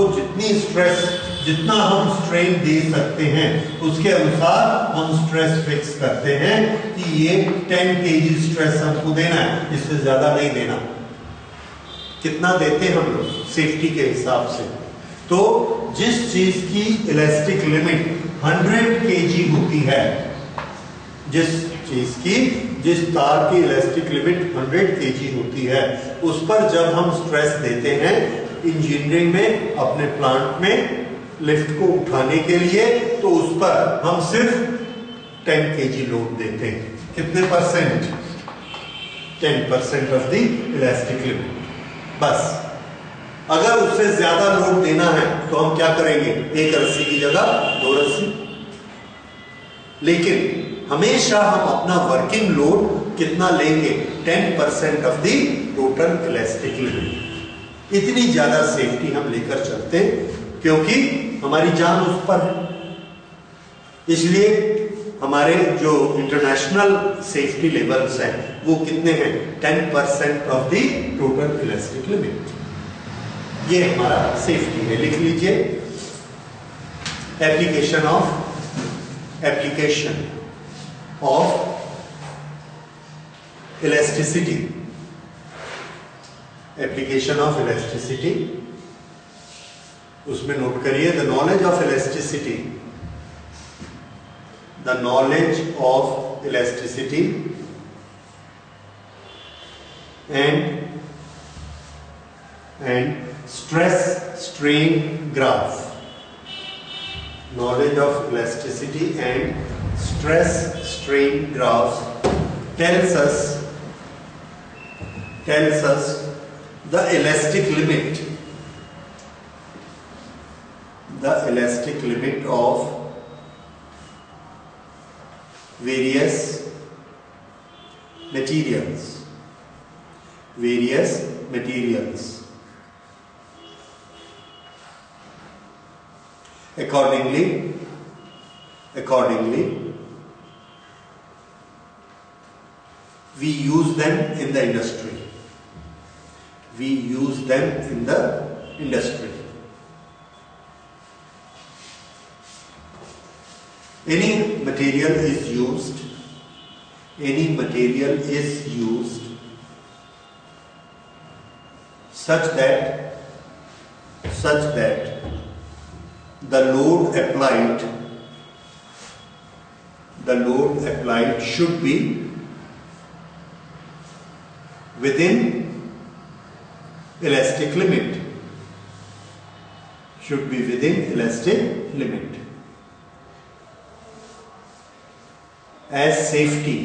जितना हम स्ट्रेन दे सकते हैं उसके अनुसार हम स्ट्रेस फिक्स करते हैं कि ये 10 kg स्ट्रेस हमको देना है, इससे ज्यादा नहीं देना। कितना देते हैं हम लोग सेफ्टी के हिसाब से। तो जिस चीज की इलास्टिक लिमिट 100 kg होती है, जिस तार की इलास्टिक लिमिट 100 kg होती है, उस पर जब हम स्ट्रेस देते हैं इंजीनियरिंग में अपने प्लांट में लिफ्ट को उठाने के लिए, तो उस पर हम सिर्फ 10 kg लोड देते हैं। कितने percent? 10% of the elastic limit. बस अगर उससे ज्यादा लोड देना है तो हम क्या करेंगे? एक रस्सी की जगह 2 रस्सी। लेकिन हमेशा हम अपना वर्किंग लोड कितना लेंगे? 10% of the total elastic limit. इतनी ज्यादा सेफ्टी हम लेकर चलते हैं क्योंकि हमारी जान उस पर है। इसलिए हमारे जो इंटरनेशनल सेफ्टी लेवल्स हैं वो कितने हैं? 10% of the total elastic limit. ये हमारा सेफ्टी है। लिख लीजिए application of elasticity. Application of elasticity, उसमें नोट करिए the knowledge of elasticity. The knowledge of elasticity and stress strain graph. Knowledge of elasticity and stress strain graphs tells us the elastic limit of various materials. Accordingly, we use them in the industry. Any material is used such that the load applied should be within elastic limit. As safety,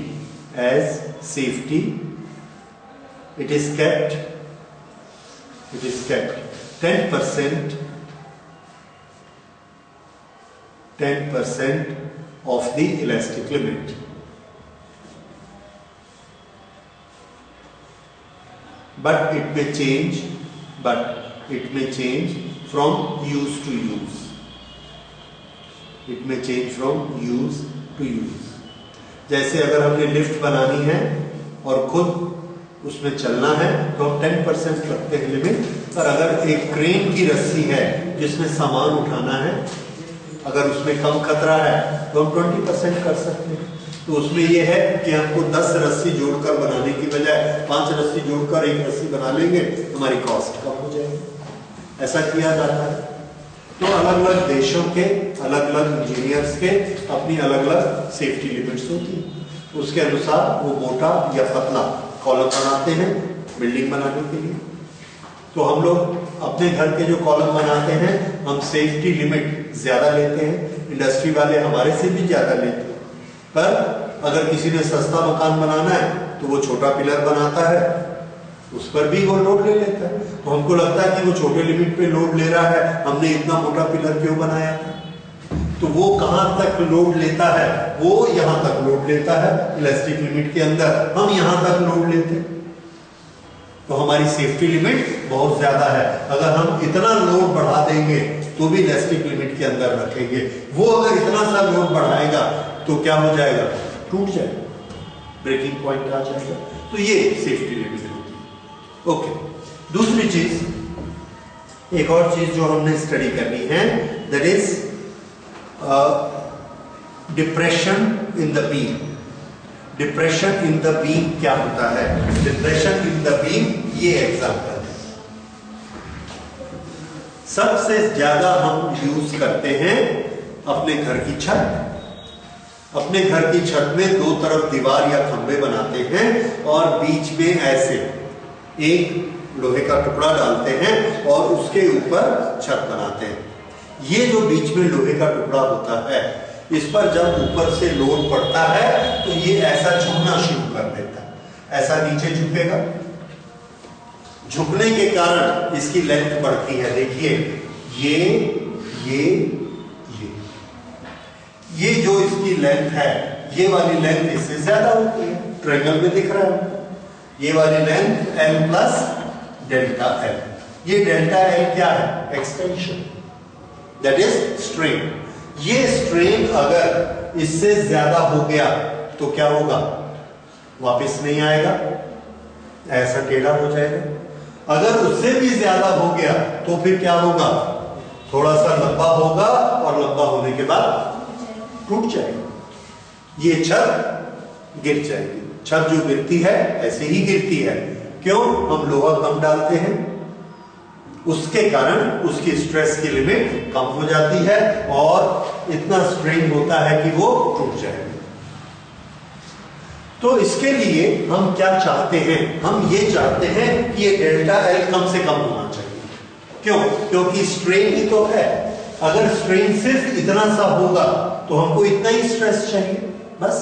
it is kept 10% of the elastic limit. But it may change from use to use. जैसे अगर हमने lift बनानी है और खुद उसमें चलना है तो हम 10% रखते हैं लिमिट। पर अगर एक क्रेन की रस्सी है जिसमें सामान उठाना है, अगर उसमें कम खतरा है तो हम 20% कर सकते हैं। तो उसमें यह है कि हमको 10 रस्सी जोड़कर बनाने की बजाय 5 रस्सी जोड़कर एक रस्सी बना लेंगे, हमारी कॉस्ट कम हो जाएगी। ऐसा किया जाता है। तो अलग अलग देशों के अलग अलग इंजीनियर्स के अपनी अलग अलग सेफ्टी लिमिट्स होती है। उसके अनुसार वो मोटा या पतला कॉलम बनाते हैं बिल्डिंग बनाने के लिए। तो हम लोग अपने घर के जो कॉलम बनाते हैं हम सेफ्टी लिमिट ज्यादा लेते हैं, इंडस्ट्री वाले हमारे से भी ज्यादा लेते हैं। पर अगर किसी ने सस्ता मकान बनाना है तो वो छोटा पिलर बनाता है, उस पर भी वो लोड ले लेता है। तो हमको लगता है कि वो छोटे लिमिट पे लोड ले रहा है, हमने इतना मोटा पिलर क्यों बनाया था। तो वो कहां तक लोड लेता है, वो यहां तक लोड लेता है इलास्टिक लिमिट के अंदर, हम यहां तक लोड लेते हैं। तो हमारी सेफ्टी लिमिट बहुत ज्यादा है। अगर हम इतना लोड बढ़ा देंगे तो भी इलास्टिक लिमिट के अंदर रखेंगे, वो अगर इतना सा लोड बढ़ाएगा तो क्या हो जाएगा, टूट जाएगा, ब्रेकिंग पॉइंट आ जाएगा। तो ये सेफ्टी लिमिट होती है। ओके, दूसरी चीज, एक और चीज जो हमने स्टडी करनी है, that is depression in the beam. Depression in the beam क्या होता है? डिप्रेशन इन द बीम, ये एग्जांपल है। सबसे ज्यादा हम यूज करते हैं अपने घर की छत। अपने घर की छत में दो तरफ दीवार या खंभे बनाते हैं और बीच में ऐसे एक लोहे का टुकड़ा डालते हैं और उसके ऊपर छत बनाते हैं। ये जो बीच में लोहे का टुकड़ा होता है, इस पर जब ऊपर से लोड पड़ता है तो ये ऐसा झुकना शुरू कर देता है, ऐसा नीचे झुकेगा। झुकने के कारण इसकी लेंथ बढ़ती है। देखिए ये जो इसकी लेंथ है, ये वाली लेंथ इससे ज्यादा होती है, ट्रायंगल में दिख रहा है। ये वाली length L plus delta L। ये डेल्टा L क्या है? Extension, that is strain. ये स्ट्रेन अगर इससे ज्यादा हो गया तो क्या होगा? वापस नहीं आएगा, ऐसा टेढ़ा हो जाएगा। अगर उससे भी ज्यादा हो गया तो फिर क्या होगा? थोड़ा सा लंबा होगा और लंबा होने के बाद टूट जाएगा। ये छत गिर जाएगी। छत जो गिरती है ऐसे ही गिरती है। क्यों? हम लोहा कम डालते हैं, उसके कारण उसकी स्ट्रेस की लिमिट कम हो जाती है और इतना स्ट्रेन होता है कि वो टूट जाएगा। तो इसके लिए हम क्या चाहते हैं? हम ये चाहते हैं कि ये डेल्टा L कम से कम होना चाहिए। क्यों? क्योंकि स्ट्रेन ही तो है। अगर स्ट्रेन सिर्फ इतना सा होगा तो हमको इतना ही स्ट्रेस चाहिए, बस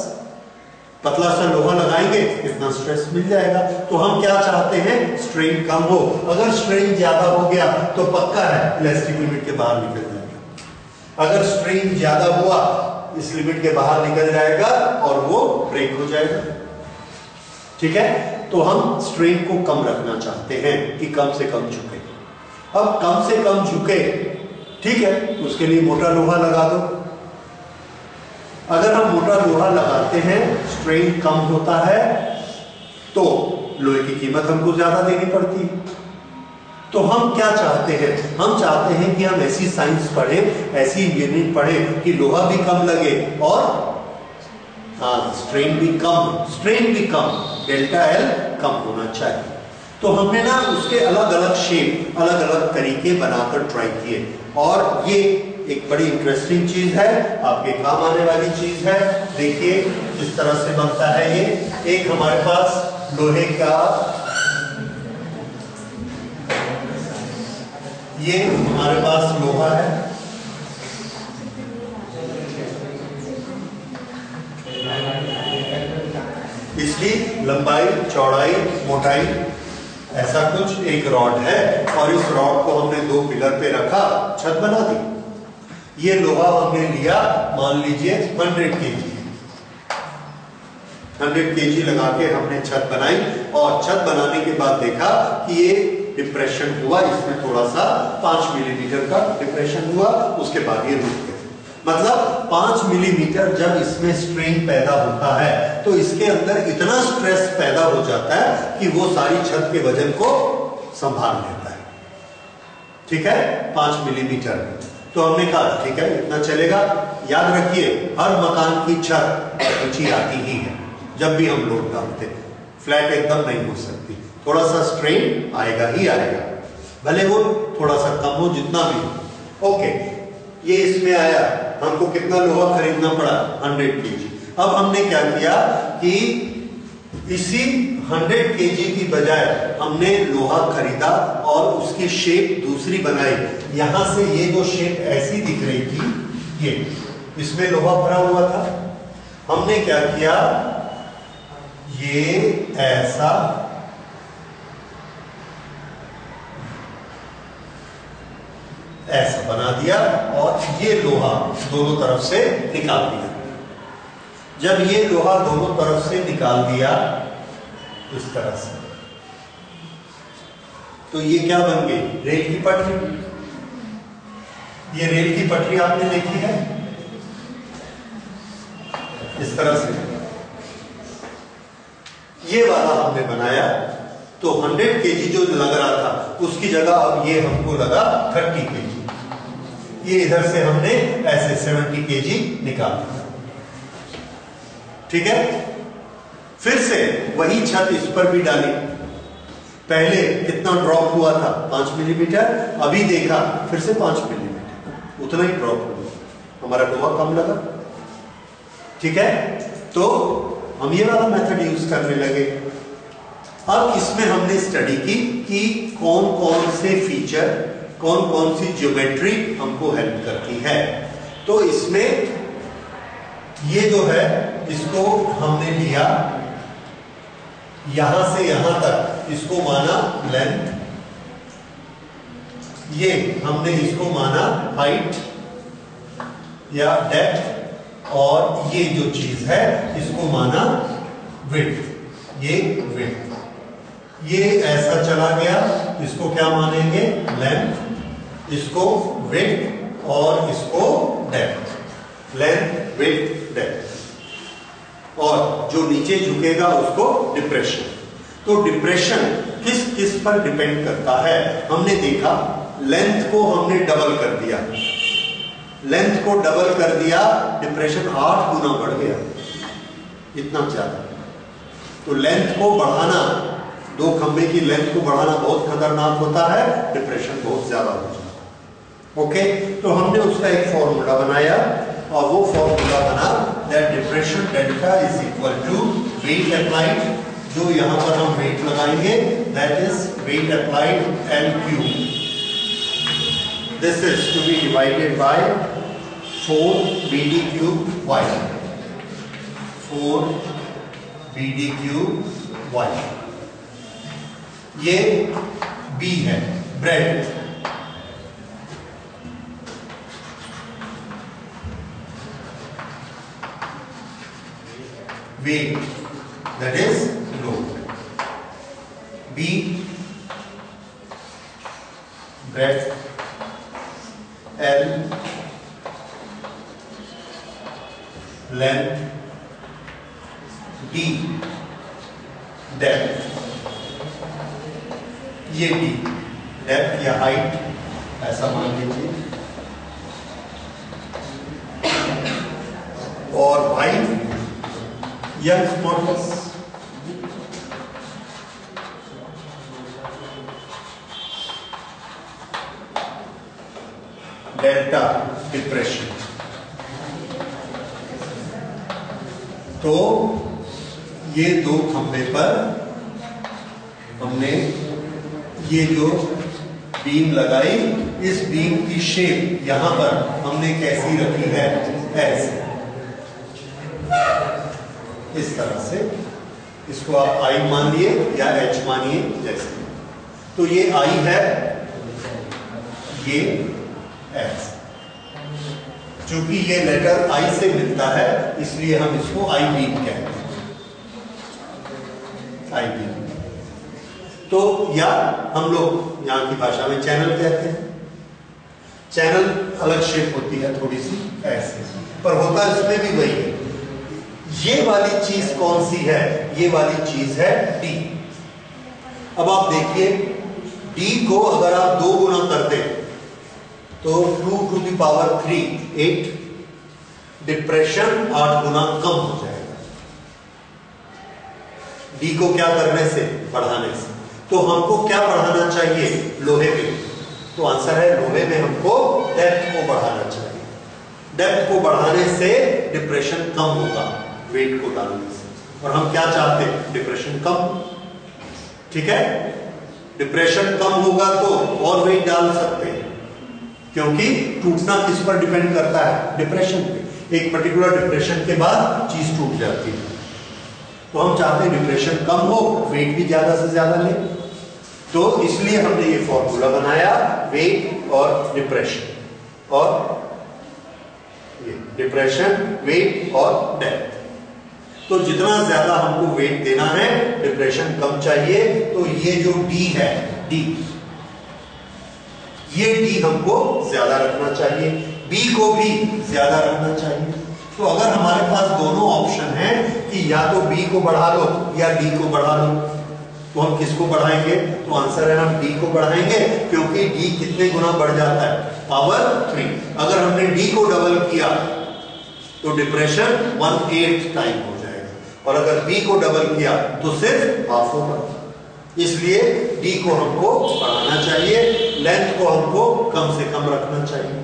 पतला सा लोहा लगाएंगे, इतना स्ट्रेस मिल जाएगा। तो हम क्या चाहते हैं? स्ट्रेन कम हो। अगर स्ट्रेन ज्यादा हो गया तो पक्का है इलास्टिक लिमिट के बाहर निकल जाएगा। अगर स्ट्रेन ज्यादा हुआ, इस लिमिट के बाहर निकल जाएगा और वो ब्रेक हो जाएगा। ठीक है? तो हम स्ट्रेन को कम रखना चाहते हैं कि कम से कम झुके। अब कम से कम झुके, ठीक है, उसके लिए मोटा लोहा लगा दो। अगर हम मोटा लोहा लगाते हैं, स्ट्रेन कम होता है, तो लोहे की कीमत हमको ज्यादा देनी पड़ती है। तो हम क्या चाहते हैं? हम चाहते हैं कि हम ऐसी साइंस पढ़ें, ऐसी इंजीनियरिंग पढ़ें कि लोहा भी कम लगे और स्ट्रेन भी कम, डेल्टा L कम होना चाहिए। तो हमने ना उसके अलग अलग शेप, अलग अलग तरीके बनाकर ट्राई किए और ये एक बड़ी इंटरेस्टिंग चीज है, आपके काम आने वाली चीज है। देखिए किस तरह से बनता है ये। एक हमारे पास लोहे का, ये हमारे पास लोहा है, इसकी लंबाई, चौड़ाई, मोटाई ऐसा कुछ एक रॉड है और इस रॉड को हमने दो पिलर पे रखा, छत बना दी। ये लोहा हमने लिया, मान लीजिए 100 kg, 100 kg लगा के हमने छत बनाई और छत बनाने के बाद देखा कि ये डिप्रेशन हुआ, इसमें थोड़ा सा 5 मिलीमीटर का डिप्रेशन हुआ, उसके बाद ये रुक गया। मतलब 5 मिलीमीटर जब इसमें स्ट्रेन पैदा होता है तो इसके अंदर इतना स्ट्रेस पैदा हो जाता है कि वो सारी छत के वजन को संभाल लेता है। ठीक है, 5 मिलीमीटर। तो हमने कहा ठीक है, इतना चलेगा। याद रखिए, हर मकान की छत ऊंची आती ही है जब भी हम लोड डालते हैं, फ्लैट एकदम नहीं हो सकती, थोड़ा सा स्ट्रेन आएगा ही आएगा, भले वो थोड़ा सा कम हो, जितना भी हो। ओके, ये इसमें आया, हमको कितना लोहा खरीदना पड़ा? 100 kg। अब हमने क्या किया कि इसी 100 kg की बजाय हमने लोहा खरीदा और उसकी शेप दूसरी बनाई। यहां से ये जो शेप ऐसी दिख रही थी, ये इसमें लोहा भरा हुआ था, हमने क्या किया, ये ऐसा ऐसा बना दिया और ये लोहा दोनों तरफ से निकाल दिया। जब ये लोहा दोनों तरफ से निकाल दिया इस तरह से, तो ये क्या बन गई? रेल की पटरी। ये रेल की पटरी आपने देखी है इस तरह से, ये वाला हमने बनाया तो 100 kg जो लग रहा था उसकी जगह अब ये हमको लगा 30 kg। ये इधर से हमने ऐसे 70 kg निकाल दिया। ठीक है, फिर से वही छत इस पर भी डाली। पहले कितना ड्रॉप हुआ था? 5 मिलीमीटर। अभी देखा फिर से 5 मिलीमीटर, उतना ही ड्रॉप हुआ, हमारा लोहा कम लगा। ठीक है, तो हम ये वाला मेथड यूज करने लगे। अब इसमें हमने स्टडी की कि कौन कौन से फीचर, कौन कौन सी ज्योमेट्री हमको हेल्प करती है। तो इसमें ये जो है इसको हमने लिया यहां से यहां तक, इसको माना लेंथ, ये हमने इसको माना हाइट या डेप्थ, और ये जो चीज है इसको माना विड्थ, ये विड्थ। ये ऐसा चला गया, इसको क्या मानेंगे? लेंथ, इसको विड्थ और इसको डेप्थ। Length, width, depth. और जो नीचे झुकेगा उसको डिप्रेशन। तो डिप्रेशन किस किस पर डिपेंड करता है? हमने देखा लेंथ को हमने डबल कर दिया, लेंथ को डबल कर दिया, डिप्रेशन 8 गुना बढ़ गया, इतना ज्यादा। तो लेंथ को बढ़ाना, दो खंभे की लेंथ को बढ़ाना बहुत खतरनाक होता है, डिप्रेशन बहुत ज्यादा हो जाता है। ओके, तो हमने उसका एक फॉर्मूला बनाया और वो फॉर्मूला बना that depression delta is equal to weight applied, जो यहां पर हम वेट लगाएंगे that is weight applied L cube. This is to be divided by 4 BD cube y, 4 BD cube y। ये B है, breadth. weight, that is load. B, breadth, L, length, D, depth। ये D depth या height ऐसा मान लीजिए, और Y Young's modulus. Delta depression. तो ये दो खंभे पर हमने ये जो बीम लगाई, इस बीम की शेप यहां पर हमने कैसी रखी है? ऐसे, इस तरह से। इसको आप आई मान लिए या एच मानिए जैसे। तो ये आई है, ये एच। चूंकि ये लेटर आई से मिलता है इसलिए हम इसको आई बीम कहते हैं, आई बीम। तो या हम लोग यहां की भाषा में चैनल कहते हैं। चैनल अलग शेप होती है थोड़ी सी ऐसे, पर होता इसमें भी वही है। ये वाली चीज कौन सी है? ये वाली चीज है D। अब आप देखिए D को अगर आप 2 गुना करते तो 2 to the power 3 8, डिप्रेशन 8 गुना कम हो जाएगा D को क्या करने से? बढ़ाने से। तो हमको क्या बढ़ाना चाहिए? लोहे में। तो आंसर है लोहे में हमको डेप्थ को बढ़ाना चाहिए। डेप्थ को बढ़ाने से डिप्रेशन कम होगा वेट को डालने से। और हम क्या चाहते हैं? डिप्रेशन कम। ठीक है, डिप्रेशन कम होगा तो और वेट डाल सकते हैं, क्योंकि टूटना किस पर डिपेंड करता है? डिप्रेशन पे। एक पर्टिकुलर डिप्रेशन के बाद चीज टूट जाती है। तो हम चाहते हैं डिप्रेशन कम हो, वेट भी ज्यादा से ज्यादा ले। तो इसलिए हमने ये फॉर्मूला बनाया वेट और डिप्रेशन, और ये डिप्रेशन, वेट और डेप्थ। तो जितना ज्यादा हमको वेट देना है, डिप्रेशन कम चाहिए, तो ये जो डी है, डी, ये डी हमको ज्यादा रखना चाहिए, बी को भी ज्यादा रखना चाहिए। तो अगर हमारे पास दोनों ऑप्शन हैं कि या तो बी को बढ़ा लो या डी को बढ़ा लो, तो हम किसको बढ़ाएंगे? तो आंसर है हम डी को बढ़ाएंगे, क्योंकि डी कितने गुना बढ़ जाता है? पावर 3। अगर हमने डी को डबल किया तो डिप्रेशन 1/8 टाइम हो जाएगा, और अगर बी को डबल किया तो सिर्फ हाफ होगा। इसलिए डी को हमको बढ़ाना चाहिए, लेंथ को हमको कम से कम रखना चाहिए।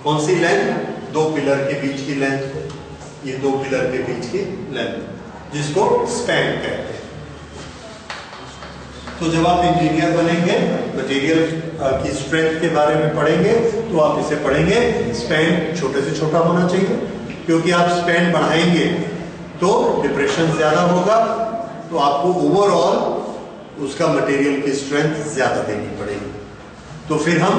कौन सी लेंथ? दो पिलर के बीच की लेंथ, ये दो पिलर के बीच की लेंथ, जिसको स्पैन कहते हैं। तो जब आप इंजीनियर बनेंगे, मटेरियल की स्ट्रेंथ के बारे में पढ़ेंगे, तो आप इसे पढ़ेंगे स्पैन छोटे से छोटा होना चाहिए, क्योंकि आप स्पैन बढ़ाएंगे तो डिप्रेशन ज्यादा होगा, तो आपको ओवरऑल उसका मटेरियल की स्ट्रेंथ ज्यादा देनी पड़ेगी। तो फिर हम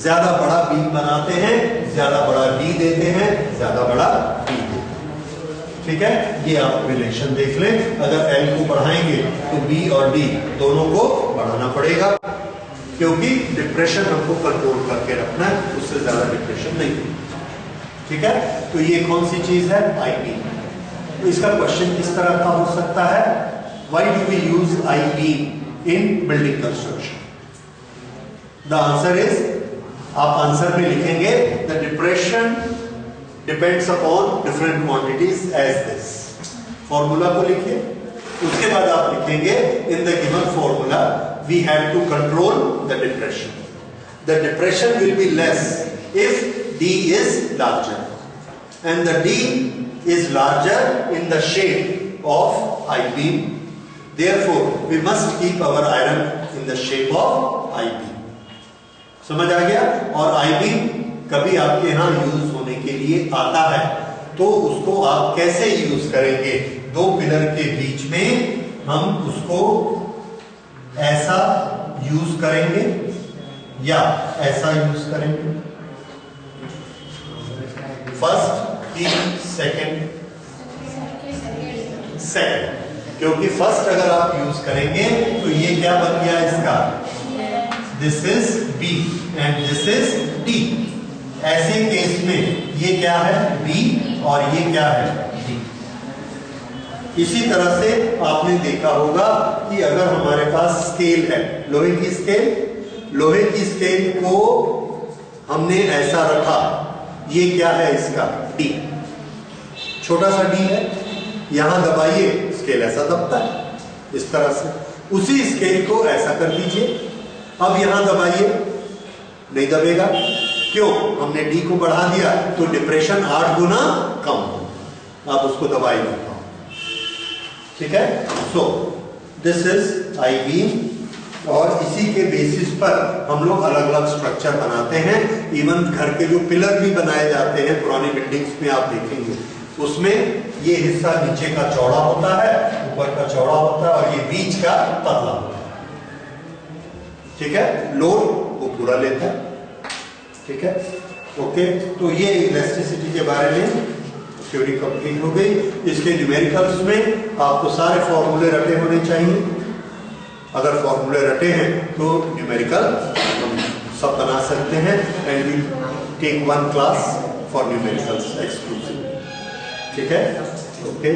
ज्यादा बड़ा बीम बनाते हैं, ज्यादा बड़ा डी देते हैं, ज्यादा बड़ा डी देते हैं। ठीक है, ये आप रिलेशन देख लें। अगर एल को बढ़ाएंगे तो बी और डी दोनों को बढ़ाना पड़ेगा, क्योंकि डिप्रेशन हमको कंट्रोल करके रखना है, उससे ज्यादा डिप्रेशन नहीं। ठीक है, तो ये कौन सी चीज है? I beam. तो इसका क्वेश्चन किस तरह का हो सकता है? Why do we use I beam in building construction? The answer is, आप आंसर में लिखेंगे the depression depends upon different quantities as this. Formula को लिखिए, उसके बाद आप लिखेंगे in the given formula we have to control the depression. The depression will be less if D is larger and the D is larger in the shape of I-beam. Therefore, we must keep our iron in the shape of I-beam. समझ आ गया? और I-beam कभी आपके यहाँ use होने के लिए आता है, तो उसको आप कैसे यूज करेंगे? दो पिलर के बीच में हम उसको ऐसा यूज करेंगे या ऐसा यूज करेंगे। फर्स्ट की सेकंड, क्योंकि फर्स्ट अगर आप यूज करेंगे तो ये क्या बन गया इसका? This is B and this is D. ऐसे केस में ये क्या है? बी और ये क्या है? डी। इसी तरह से आपने देखा होगा कि अगर हमारे पास स्केल है, लोहे की स्केल, लोहे की स्केल को हमने ऐसा रखा, ये क्या है इसका? डी। छोटा सा डी है, यहां दबाइए, स्केल ऐसा दबता है इस तरह से। उसी स्केल को ऐसा कर दीजिए, अब यहां दबाइए, नहीं दबेगा। क्यों? हमने डी को बढ़ा दिया तो डिप्रेशन 8 गुना कम हो। आप उसको दबाई नहीं पाओ। ठीक है, so this is I beam, और इसी के बेसिस पर हम लोग अलग अलग स्ट्रक्चर बनाते हैं। इवन घर के जो पिलर भी बनाए जाते हैं पुरानी बिल्डिंग्स में, आप देखेंगे उसमें ये हिस्सा नीचे का चौड़ा होता है, ऊपर का चौड़ा होता है, और ये बीच का पतला होता है। ठीक है, लोड वो पूरा लेता है। ठीक है, ओके। तो ये इलास्टिसिटी के बारे में थ्योरी कंप्लीट हो गई। इसके न्यूमेरिकल्स में आपको सारे फॉर्मूले रटे होने चाहिए। अगर फॉर्मूले रटे हैं तो न्यूमेरिकल हम सब बना सकते हैं, and we take 1 class for numericals exclusive. ठीक है, ओके।